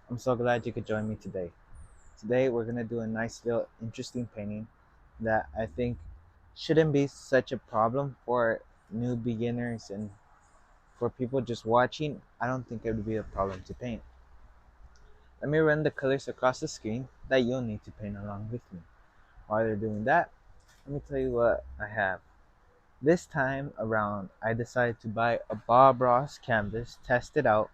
I'm so glad you could join me today. Today we're gonna do a nice little interesting painting that I think shouldn't be such a problem for new beginners and for people just watching. I don't think it would be a problem to paint. Let me run the colors across the screen that you'll need to paint along with me. While they're doing that, let me tell you what I have. This time around, I decided to buy a Bob Ross canvas, test it out.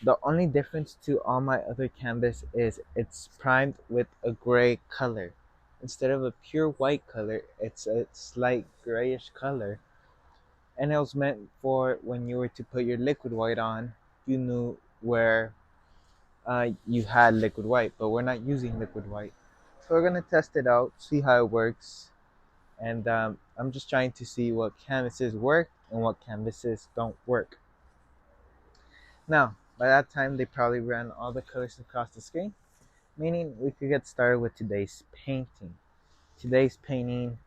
The only difference to all my other canvas is it's primed with a gray color. Instead of a pure white color, it's a slight grayish color. And it was meant for when you were to put your liquid white on, you knew where you had liquid white, but we're not using liquid white. So we're going to test it out, see how it works. And I'm just trying to see what canvases work and what canvases don't work. Now, by that time, they probably ran all the colors across the screen, meaning we could get started with today's painting. Today's painting,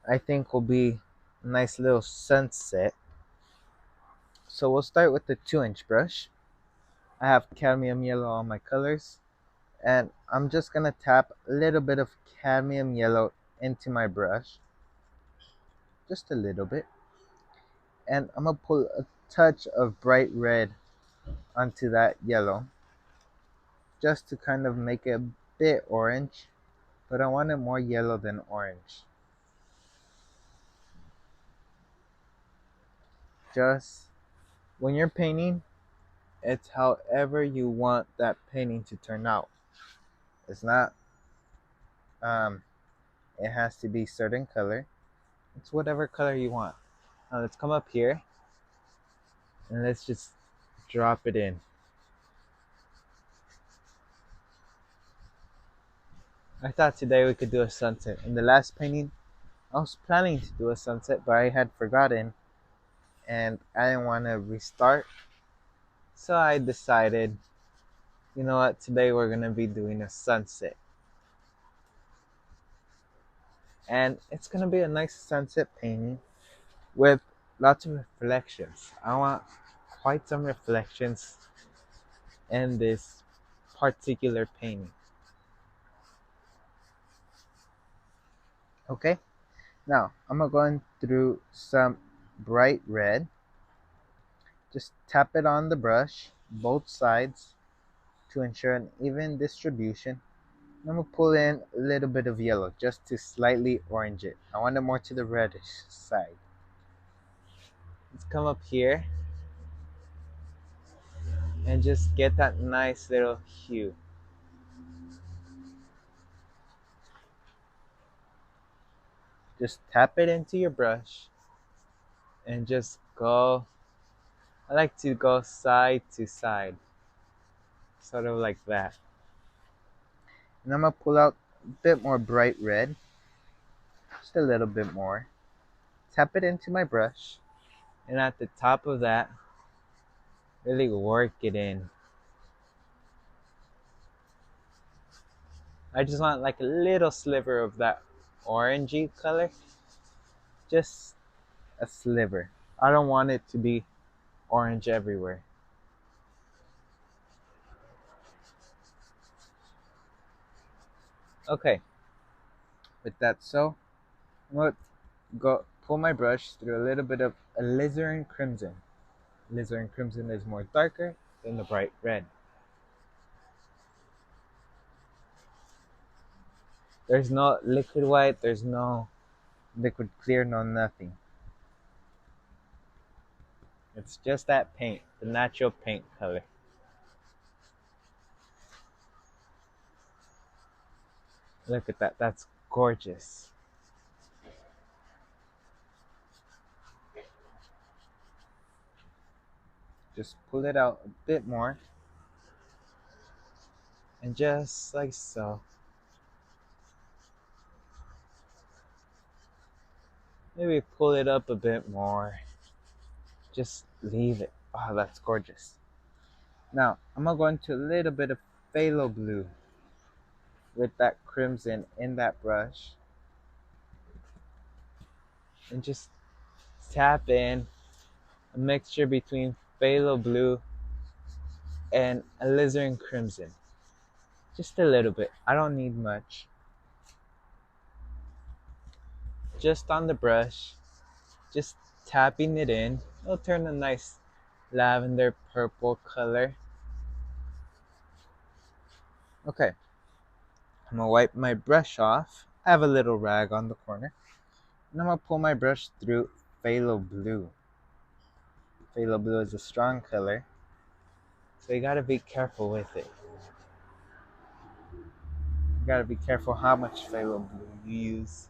I think, will be a nice little sunset. So we'll start with the 2-inch brush. I have cadmium yellow on my colors, and I'm just gonna tap a little bit of cadmium yellow into my brush, just a little bit, and I'm gonna pull a touch of bright red onto that yellow, just to kind of make it a bit orange, but I want it more yellow than orange. Just when you're painting, it's however you want that painting to turn out. It's not um it has to be certain color. It's whatever color you want. Now let's come up here and let's just drop it in. I thought today we could do a sunset. In the last painting, I was planning to do a sunset, but I had forgotten and I didn't want to restart. So I decided, you know what, today we're going to be doing a sunset. And it's going to be a nice sunset painting with lots of reflections. I want quite some reflections in this particular painting. Okay, now I'm going through some bright red. Just tap it on the brush, both sides, to ensure an even distribution. I'm going to pull in a little bit of yellow just to slightly orange it. I want it more to the reddish side. Let's come up here and just get that nice little hue. Just tap it into your brush and just go. I like to go side to side, sort of like that. And I'm going to pull out a bit more bright red, just a little bit more. Tap it into my brush, and at the top of that, really work it in. I just want like a little sliver of that orangey color, just a sliver. I don't want it to be orange everywhere. Okay, with that, so I'm going to go pull my brush through a little bit of alizarin crimson. Alizarin crimson is more darker than the bright red. There's no liquid white, there's no liquid clear, no nothing. It's just that paint, the natural paint color. Look at that, that's gorgeous. Just pull it out a bit more. And just like so. Maybe pull it up a bit more. Just leave it. Oh, that's gorgeous. Now, I'm going to go into a little bit of phthalo blue with that crimson in that brush. And just tap in a mixture between phthalo blue and alizarin crimson. Just a little bit. I don't need much. Just on the brush, just tapping it in. It'll turn a nice lavender purple color. Okay, I'm gonna wipe my brush off. I have a little rag on the corner. And I'm gonna pull my brush through phthalo blue. Phthalo blue is a strong color, so you gotta be careful with it. You gotta be careful how much phthalo blue you use.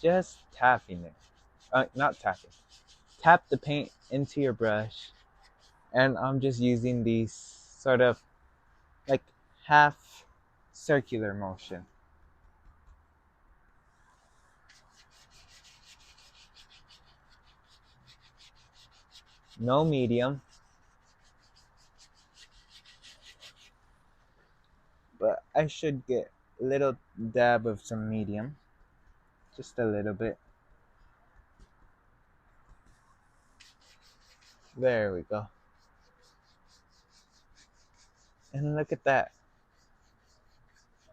Just tapping it. Not tapping. Tap the paint into your brush, and I'm just using these sort of like half circular motion. No medium, but I should get a little dab of some medium. Just a little bit. There we go. And look at that.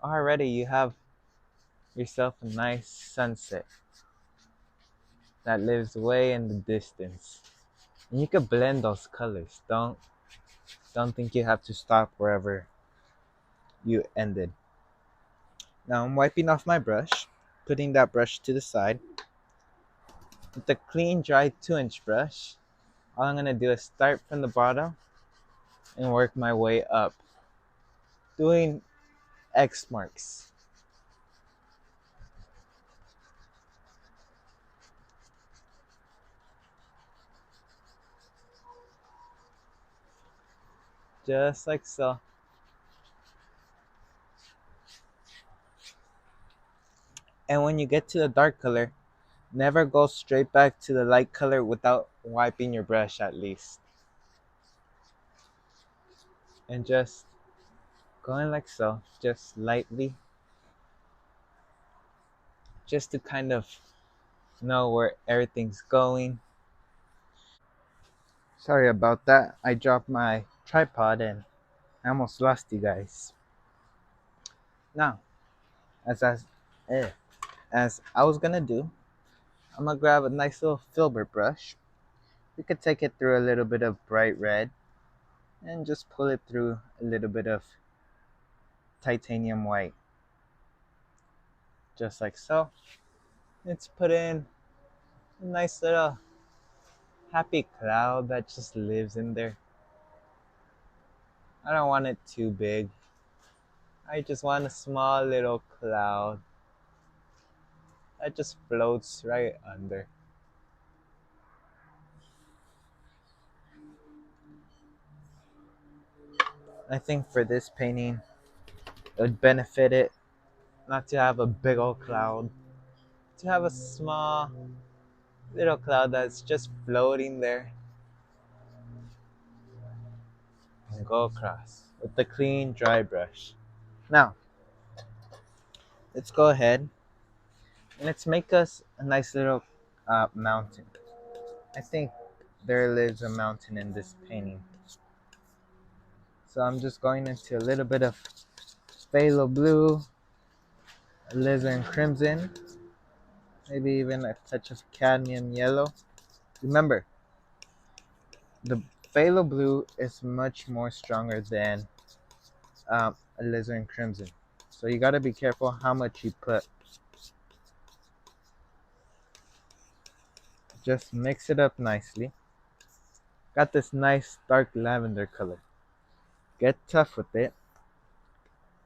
Already you have yourself a nice sunset that lives way in the distance. And you can blend those colors. Don't think you have to stop wherever you ended. Now I'm wiping off my brush, putting that brush to the side. With the clean, dry 2-inch brush, all I'm gonna do is start from the bottom and work my way up, doing X marks. Just like so. And when you get to the dark color, never go straight back to the light color without wiping your brush at least. And just going like so, just lightly, just to kind of know where everything's going. Sorry about that. I dropped my tripod and I almost lost you guys. Now, as I, eh, as I was gonna do, I'm gonna grab a nice little filbert brush. We could take it through a little bit of bright red and just pull it through a little bit of titanium white. Just like so. Let's put in a nice little happy cloud that just lives in there. I don't want it too big. I just want a small little cloud that just floats right under. I think for this painting, it would benefit it not to have a big old cloud, to have a small little cloud that's just floating there and go across with the clean, dry brush. Now, let's go ahead and let's make us a nice little mountain. I think there lives a mountain in this painting. So I'm just going into a little bit of phthalo blue, alizarin crimson, maybe even a touch of cadmium yellow. Remember, the phthalo blue is much more stronger than alizarin crimson. So you gotta be careful how much you put. Just mix it up nicely. Got this nice dark lavender color. Get tough with it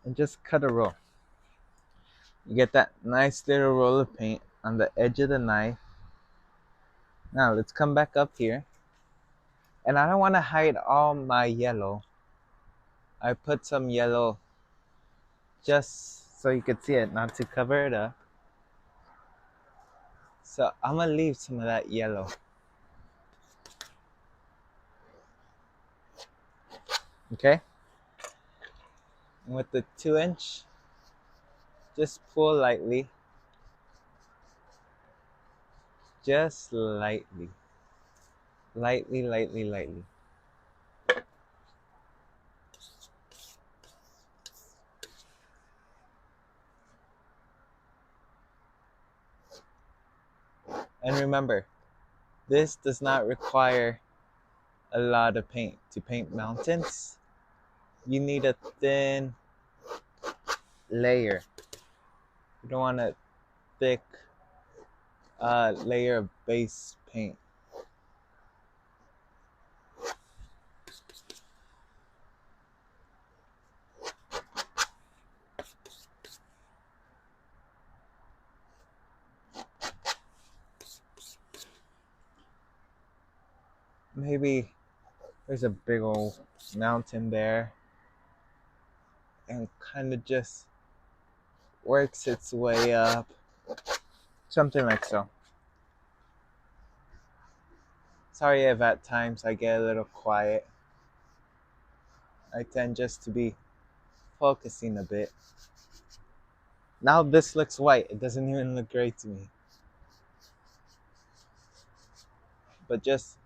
and just cut a roll. You get that nice little roll of paint on the edge of the knife. Now let's come back up here. And I don't want to hide all my yellow. I put some yellow just so you could see it, not to cover it up. So I'm gonna leave some of that yellow. Okay? And with the 2-inch, just pull lightly. Just lightly. Lightly, lightly, lightly. And remember, this does not require a lot of paint. To paint mountains, you need a thin layer. You don't want a thick layer of base paint. Maybe there's a big old mountain there and kind of just works its way up. Something like so. Sorry if at times I get a little quiet. I tend just to be focusing a bit. Now this looks white. It doesn't even look great to me. But just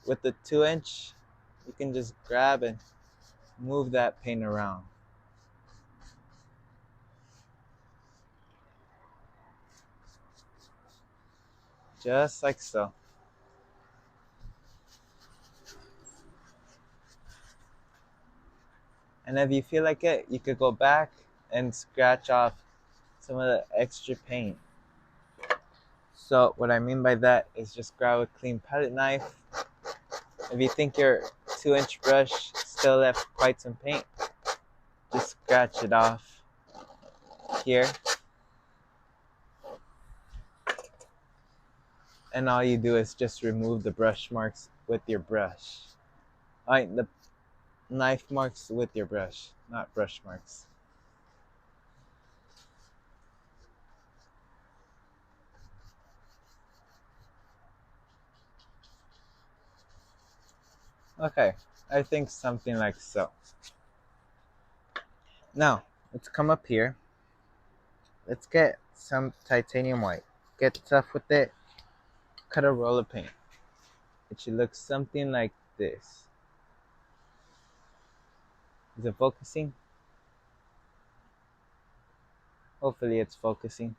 with the 2-inch, you can just grab and move that paint around. Just like so. And if you feel like it, you could go back and scratch off some of the extra paint. So what I mean by that is just grab a clean palette knife. If you think your 2-inch brush still left quite some paint, just scratch it off here. And all you do is just remove the brush marks with your brush. Alright, the knife marks with your brush, not brush marks. Okay, I think something like so. Now, let's come up here. Let's get some titanium white. Get tough with it. Cut a roll of paint. It should look something like this. Is it focusing? Hopefully it's focusing.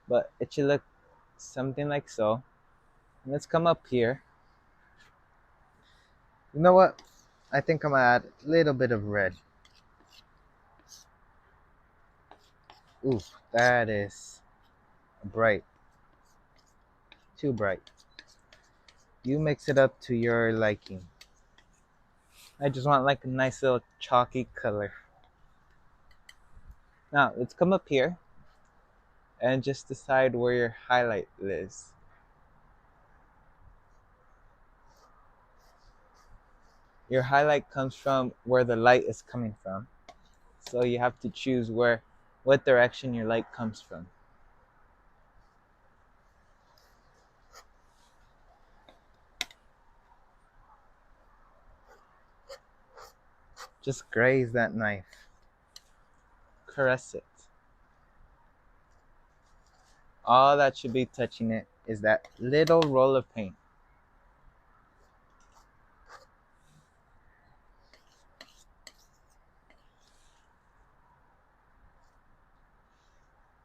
But it should look something like so. And let's come up here. You know what? I think I'm gonna add a little bit of red. Ooh, that is bright. Too bright. You mix it up to your liking. I just want like a nice little chalky color. Now, let's come up here and just decide where your highlight is. Your highlight comes from where the light is coming from. So you have to choose what direction your light comes from. Just graze that knife. Caress it. All that should be touching it is that little roll of paint.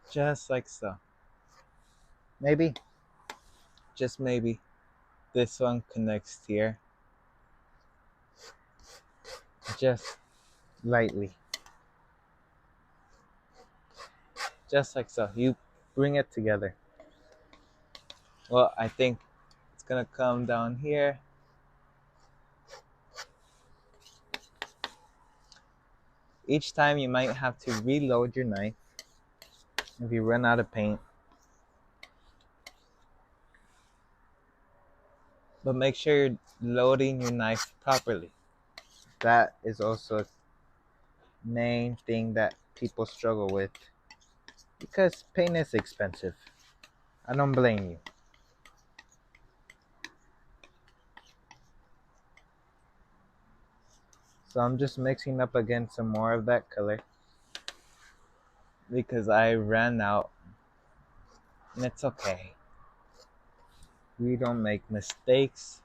Just like so. Maybe, just maybe, this one connects here. Just lightly. Just like so. You bring it together. Well, I think it's gonna come down here. Each time you might have to reload your knife if you run out of paint. But make sure you're loading your knife properly. That is also a main thing that people struggle with because paint is expensive. I don't blame you. So I'm just mixing up again some more of that color because I ran out, and it's okay. We don't make mistakes.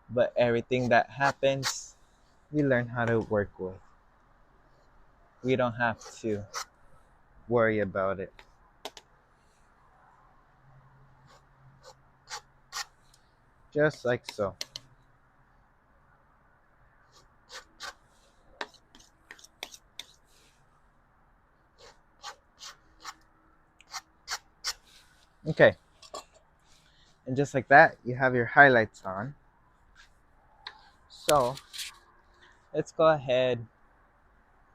but everything that happens, we learn how to work with. We don't have to worry about it. Just like so. Okay, and just like that, you have your highlights on. So let's go ahead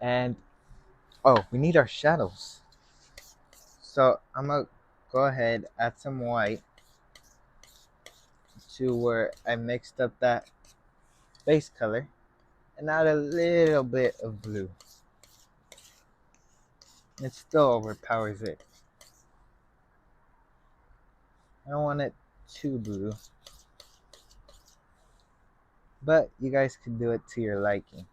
and, oh, we need our shadows. So I'm gonna go ahead, add some white to where I mixed up that base color and add a little bit of blue. It still overpowers it. I don't want it too blue, but you guys can do it to your liking.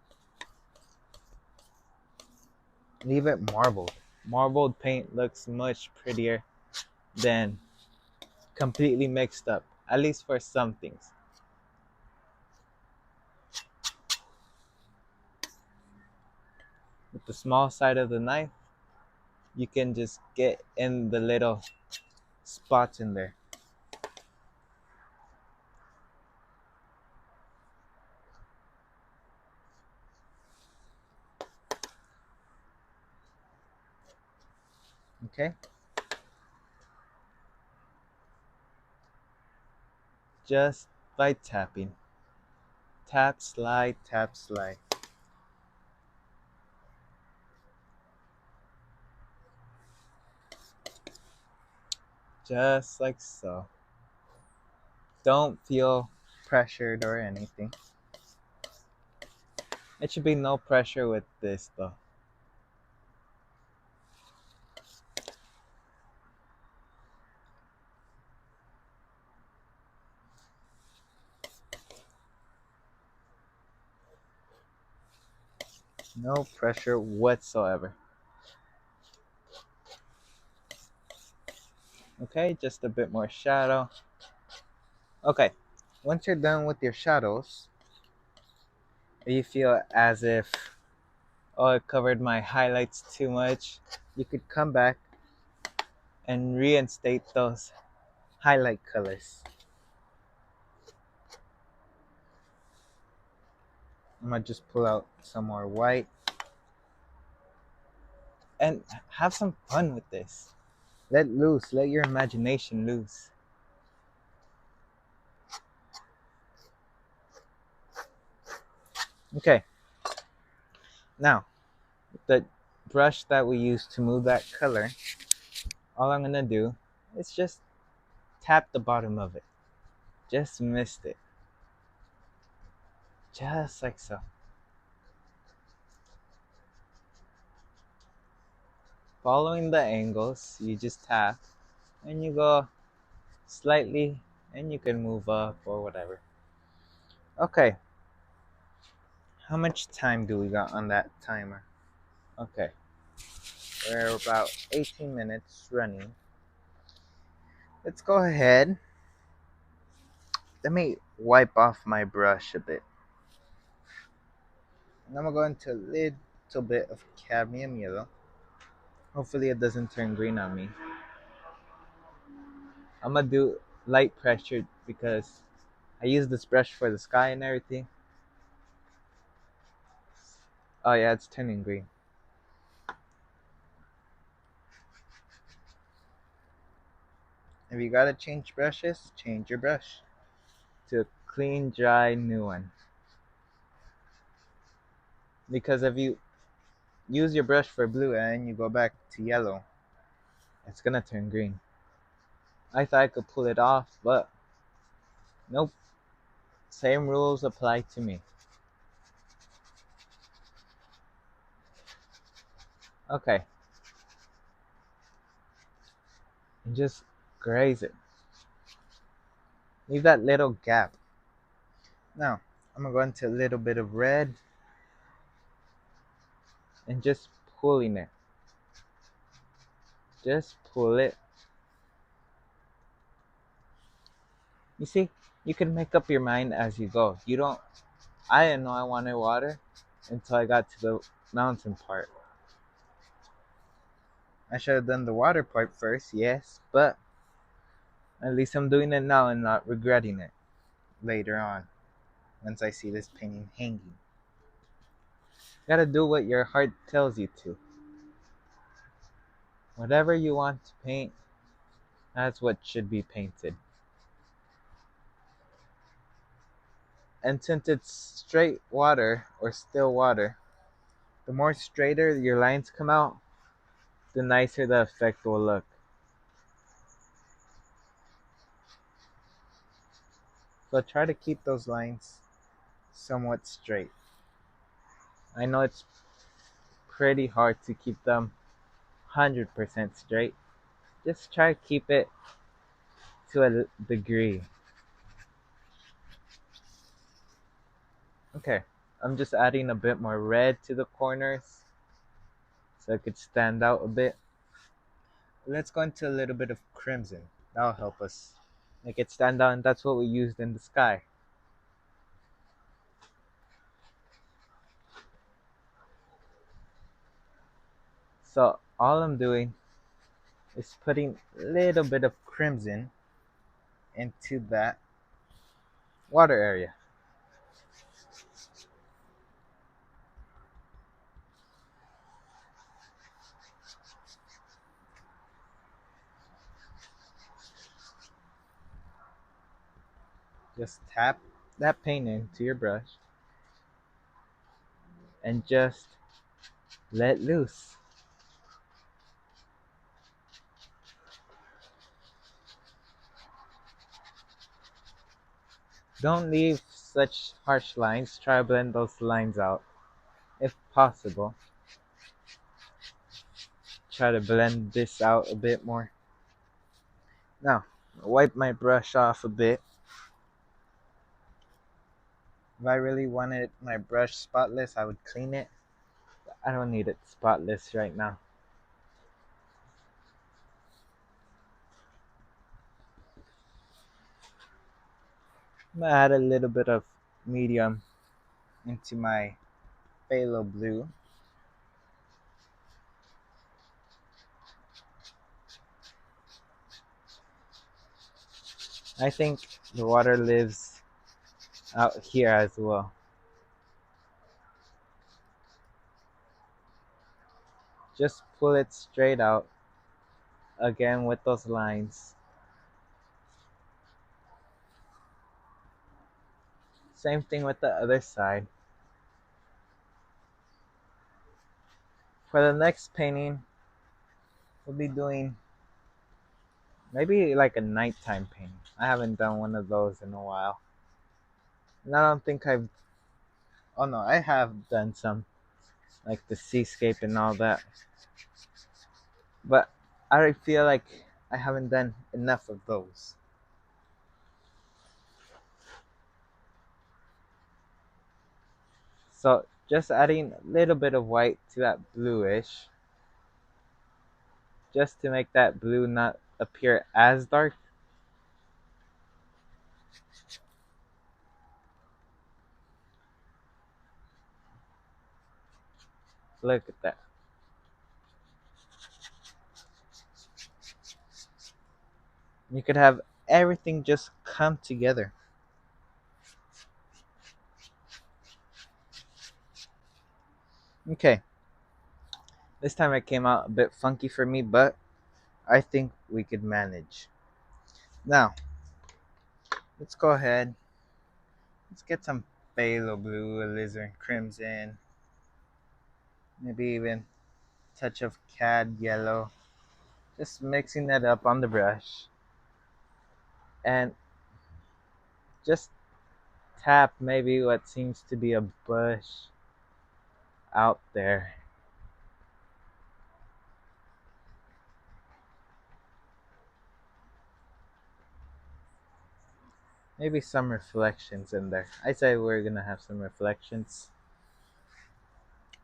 Leave it marbled. Marbled paint looks much prettier than completely mixed up, at least for some things. With the small side of the knife, you can just get in the little spots in there. Okay? Just by tapping. Tap, slide, tap, slide. Just like so. Don't feel pressured or anything. It should be no pressure with this though. No pressure whatsoever. Okay, just a bit more shadow. Okay, once you're done with your shadows, you feel as if, oh, it covered my highlights too much, you could come back and reinstate those highlight colors. I'm gonna just pull out some more white and have some fun with this. Let loose, let your imagination loose. Okay, now the brush that we used to move that color, all I'm gonna do is just tap the bottom of it. Just missed it. Just like so. Following the angles, you just tap and you go slightly and you can move up or whatever. Okay. How much time do we got on that timer? Okay. We're about 18 minutes running. Let's go ahead. Let me wipe off my brush a bit. And I'm gonna go into a little bit of cadmium yellow. Hopefully it doesn't turn green on me. I'm gonna do light pressure because I use this brush for the sky and everything. Oh yeah, it's turning green. If you gotta change brushes, change your brush to a clean, dry, new one. Because if you use your brush for blue and you go back to yellow, it's gonna turn green. I thought I could pull it off, but nope. Same rules apply to me. Okay. And just graze it. Leave that little gap. Now, I'm gonna go into a little bit of red and just pulling it. Just pull it. You see, You can make up your mind as you go. You don't I didn't know I wanted water until I got to the mountain part. I should have done the water part first, yes, but at least I'm doing it now and not regretting it later on once I see this painting hanging. You gotta do what your heart tells you to. Whatever you want to paint, that's what should be painted. And since it's straight water or still water, the more straighter your lines come out, the nicer the effect will look. So try to keep those lines somewhat straight. I know it's pretty hard to keep them 100% straight. Just try to keep it to a degree. Okay, I'm just adding a bit more red to the corners so it could stand out a bit. Let's go into a little bit of crimson. That'll help us make it stand out, and that's what we used in the sky. So all I'm doing is putting a little bit of crimson into that water area. Just tap that paint into your brush and just let loose. Don't leave such harsh lines. Try to blend those lines out if possible. Try to blend this out a bit more. Now, wipe my brush off a bit. If I really wanted my brush spotless, I would clean it. But I don't need it spotless right now. I'm gonna add a little bit of medium into my phthalo blue. I think the water lives out here as well. Just pull it straight out again with those lines. Same thing with the other side. For the next painting, we'll be doing maybe like a nighttime painting. I haven't done one of those in a while. And I don't think I've. Oh no, I have done some, like the seascape and all that. But I feel like I haven't done enough of those. So just adding a little bit of white to that bluish, just to make that blue not appear as dark. Look at that. You could have everything just come together. Okay, this time it came out a bit funky for me, but I think we could manage. Now, let's go ahead. Let's get some phthalo blue, alizarin crimson, maybe even a touch of cad yellow. Just mixing that up on the brush. And just tap maybe what seems to be a bush out there. Maybe some reflections in there. I say we're gonna have some reflections.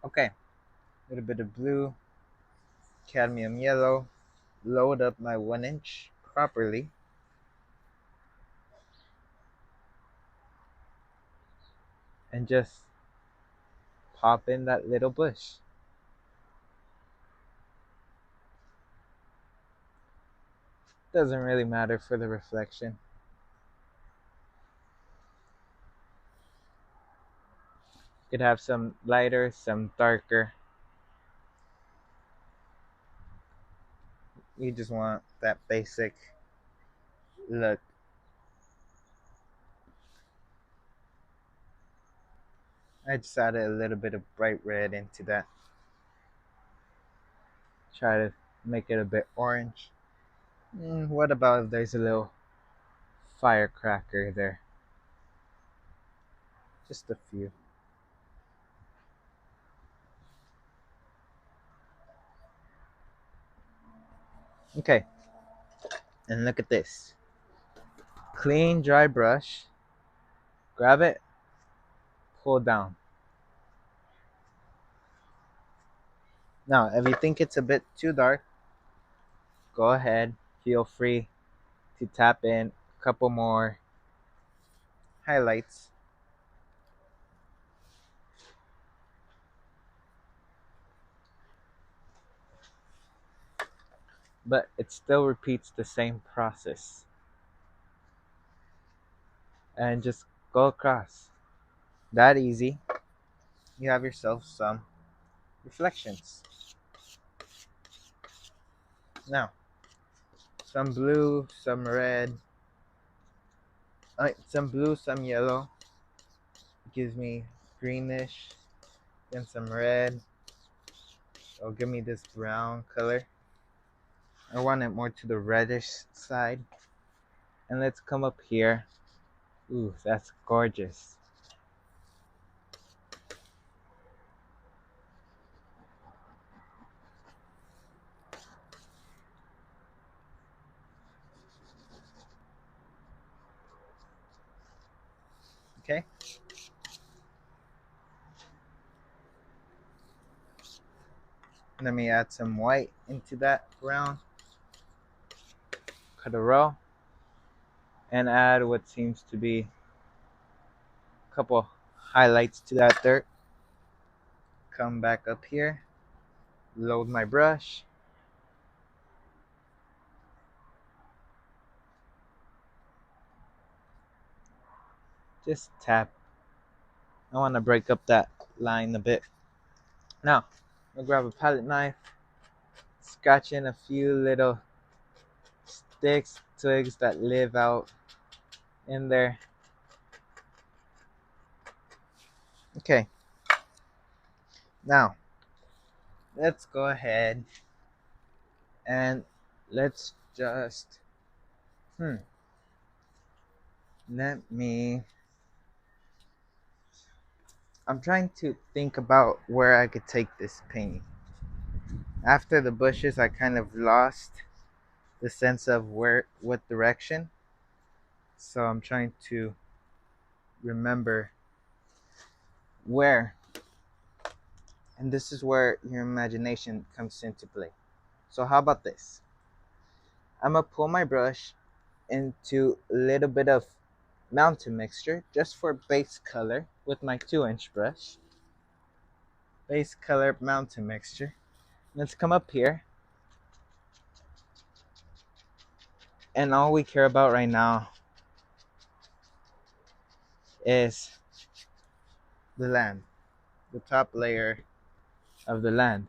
Okay, a little bit of blue, cadmium yellow. Load up my 1 inch properly. and just pop in that little bush. Doesn't really matter for the reflection. You could have some lighter, some darker. You just want that basic look. I just added a little bit of bright red into that. Try to make it a bit orange. What about if there's a little firecracker there? Just a few. Okay, and look at this. Clean, dry brush. Grab it, pull down. Now, if you think it's a bit too dark, go ahead. Feel free to tap in a couple more highlights. But it still repeats the same process. And just go across. That easy. You have yourself some reflections. Now, some blue, some red, some blue, some yellow. Gives me greenish, then some red. It'll give me this brown color. I want it more to the reddish side. And let's come up here. Ooh, that's gorgeous. Okay. Let me add some white into that brown. Cut a row. And add what seems to be a couple highlights to that dirt. Come back up here. Load my brush. Just tap. I want to break up that line a bit. Now, I'll grab a palette knife. Scratch in a few little sticks, twigs that live out in there. Okay. Now, let's go ahead and let's just let me I'm trying to think about where I could take this painting. After the bushes, I kind of lost the sense of what direction. So I'm trying to remember where. And this is where your imagination comes into play. So how about this? I'm gonna pull my brush into a little bit of mountain mixture just for base color with my 2-inch brush. Base color mountain mixture. Let's come up here. And all we care about right now is the land, the top layer of the land.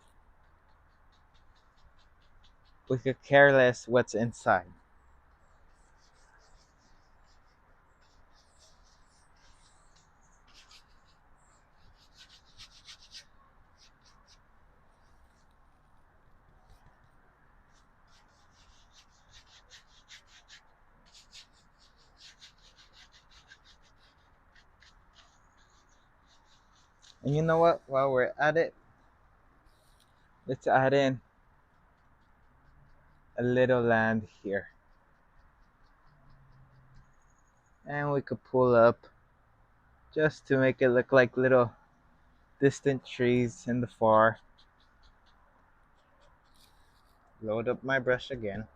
We could care less what's inside. And you know what? While we're at it, let's add in a little land here. And we could pull up just to make it look like little distant trees in the far. Load up my brush again.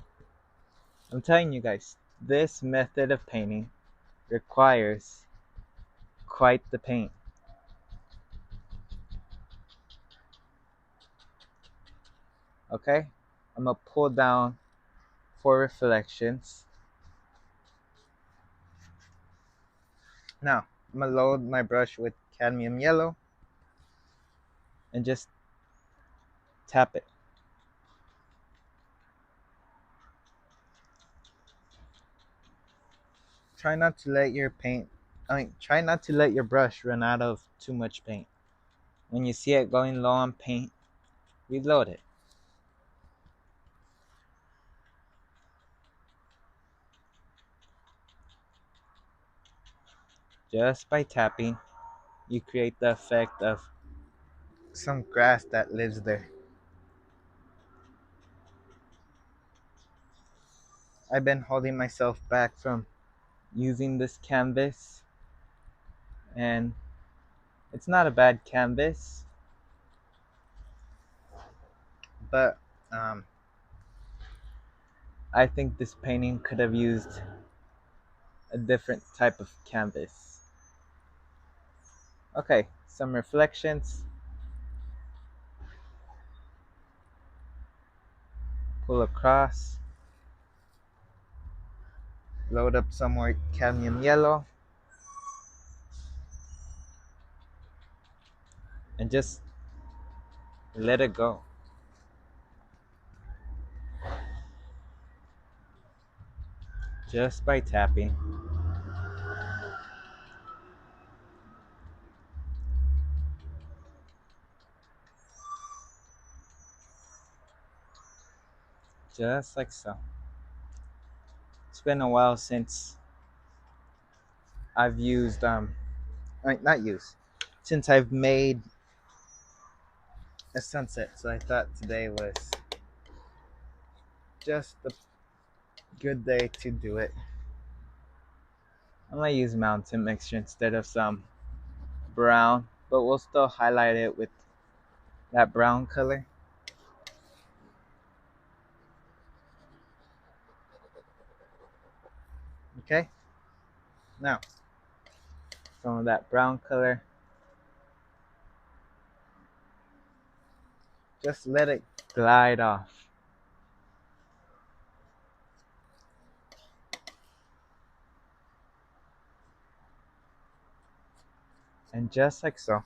I'm telling you guys, this method of painting requires quite the paint. Okay, I'm gonna pull down for reflections. Now, I'm gonna load my brush with cadmium yellow and just tap it. Try not to let your paint, try not to let your brush run out of too much paint. When you see it going low on paint, reload it. Just by tapping, you create the effect of some grass that lives there. I've been holding myself back from using this canvas, and it's not a bad canvas, but um, I think this painting could have used a different type of canvas. Okay, some reflections. Pull across. Load up some more cadmium yellow. And just let it go. Just by tapping. Just like so. It's been a while since I've used, not used, since I've made a sunset. So I thought today was just a good day to do it. I'm gonna use mountain mixture instead of some brown, but we'll still highlight it with that brown color. Okay, now some of that brown color, just let it glide off. And just like so.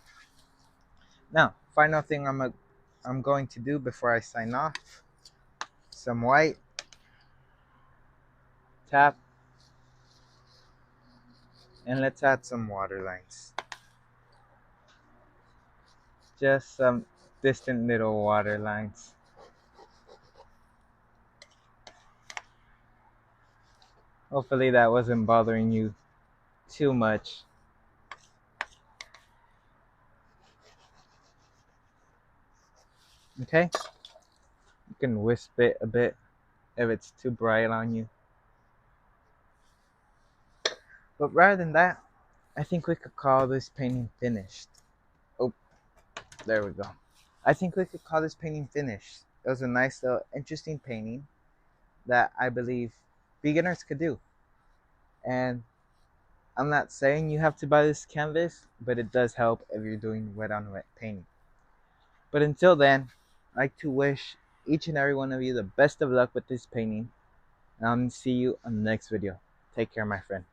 Now, final thing I'm going to do before I sign off, some white, tap, and let's add some water lines. Just some distant little water lines. Hopefully that wasn't bothering you too much. Okay? You can wisp it a bit if it's too bright on you. But rather than that, I think we could call this painting finished. Oh, there we go. I think we could call this painting finished. It was a nice little interesting painting that I believe beginners could do. And I'm not saying you have to buy this canvas, but it does help if you're doing wet on wet painting. But until then, I'd like to wish each and every one of you the best of luck with this painting. And I'll see you on the next video. Take care, my friend.